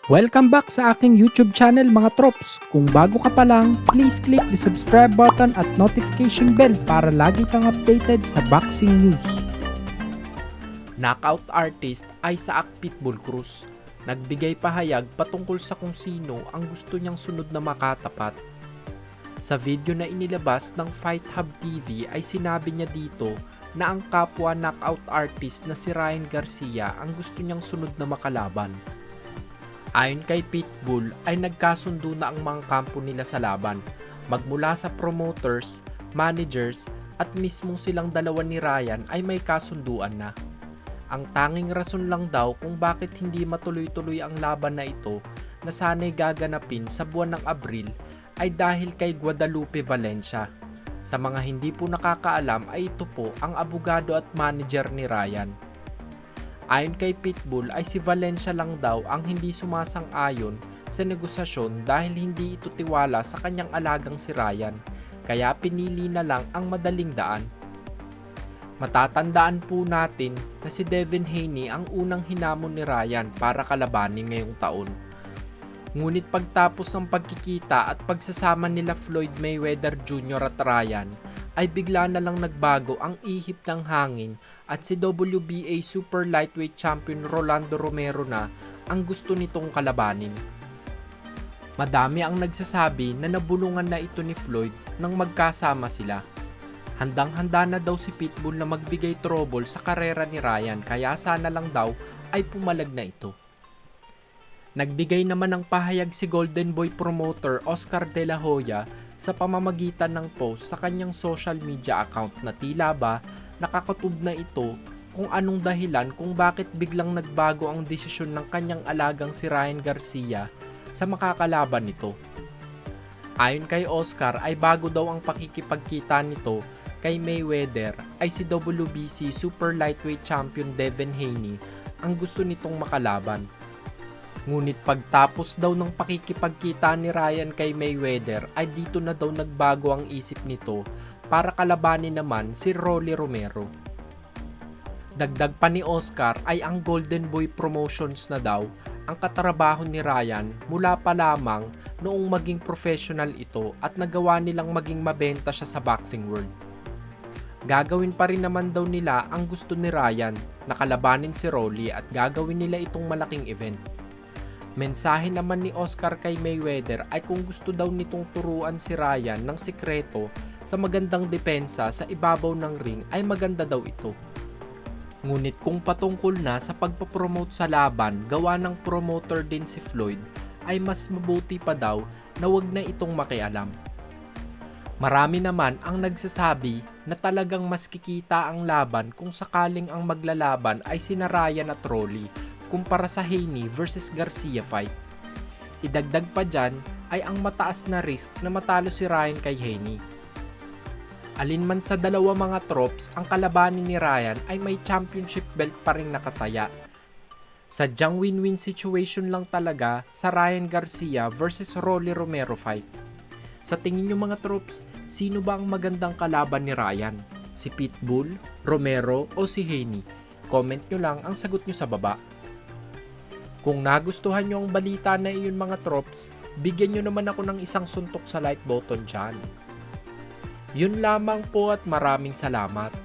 Welcome back sa aking YouTube channel mga trops. Kung bago ka pa lang, please click the subscribe button at notification bell para lagi kang updated sa boxing news. Knockout artist Isaac Pitbull Cruz nagbigay pahayag patungkol sa kung sino ang gusto niyang sunod na makatapat. Sa video na inilabas ng Fight Hub TV ay sinabi niya dito na ang kapwa knockout artist na si Ryan Garcia ang gusto niyang sunod na makalaban. Ayon kay Pitbull ay nagkasundo na ang mga kampo nila sa laban, magmula sa promoters, managers at mismong silang dalawa ni Ryan ay may kasunduan na. Ang tanging rason lang daw kung bakit hindi matuloy-tuloy ang laban na ito na sana'y gaganapin sa buwan ng Abril ay dahil kay Guadalupe Valencia. Sa mga hindi po nakakaalam ay ito po ang abogado at manager ni Ryan. Ayon kay Pitbull ay si Valencia lang daw ang hindi sumasang-ayon sa negosasyon dahil hindi ito tiwala sa kanyang alagang si Ryan, kaya pinili na lang ang madaling daan. Matatandaan po natin na si Devin Haney ang unang hinamon ni Ryan para kalabanin ngayong taon. Ngunit pagtapos ng pagkikita at pagsasama nila Floyd Mayweather Jr. at Ryan, ay bigla na lang nagbago ang ihip ng hangin at si WBA Super Lightweight Champion Rolando Romero na ang gusto nitong kalabanin. Madami ang nagsasabi na nabulungan na ito ni Floyd nang magkasama sila. Handang-handa na daw si Pitbull na magbigay trouble sa karera ni Ryan kaya sana lang daw ay pumalag na ito. Nagbigay naman ng pahayag si Golden Boy promoter Oscar De La Hoya sa pamamagitan ng post sa kanyang social media account na tila ba nakakatub na ito kung anong dahilan kung bakit biglang nagbago ang desisyon ng kanyang alagang si Ryan Garcia sa makakalaban nito. Ayon kay Oscar ay bago daw ang pakikipagkita nito kay Mayweather ay si WBC Super Lightweight Champion Devin Haney ang gusto nitong makalaban. Ngunit pagtapos daw ng pakikipagkita ni Ryan kay Mayweather ay dito na daw nagbago ang isip nito para kalabanin naman si Rolly Romero. Dagdag pa ni Oscar ay ang Golden Boy Promotions na daw ang katrabaho ni Ryan mula pa lamang noong maging professional ito at nagawa nilang maging mabenta siya sa boxing world. Gagawin pa rin naman daw nila ang gusto ni Ryan na kalabanin si Rolly at gagawin nila itong malaking event. Mensahe naman ni Oscar kay Mayweather ay kung gusto daw nitong turuan si Ryan ng sikreto sa magandang depensa sa ibabaw ng ring ay maganda daw ito. Ngunit kung patungkol na sa pagpapromote sa laban gawa ng promoter din si Floyd ay mas mabuti pa daw na wag na itong makialam. Marami naman ang nagsasabi na talagang mas kikita ang laban kung sakaling ang maglalaban ay sina Ryan at Rolly kumpara sa Haney versus Garcia fight. Idagdag pa dyan ay ang mataas na risk na matalo si Ryan kay Haney. Alinman sa dalawa mga tropes ang kalabanin ni Ryan ay may championship belt pa rin nakataya. Sadyang win-win situation lang talaga sa Ryan Garcia versus Rolly Romero fight. Sa tingin nyo mga tropes, sino ba ang magandang kalaban ni Ryan? Si Pitbull, Romero o si Haney? Comment nyo lang ang sagot nyo sa baba. Kung nagustuhan nyo ang balita na iyon mga trops, bigyan nyo naman ako ng isang suntok sa like button dyan. Yun lamang po at maraming salamat.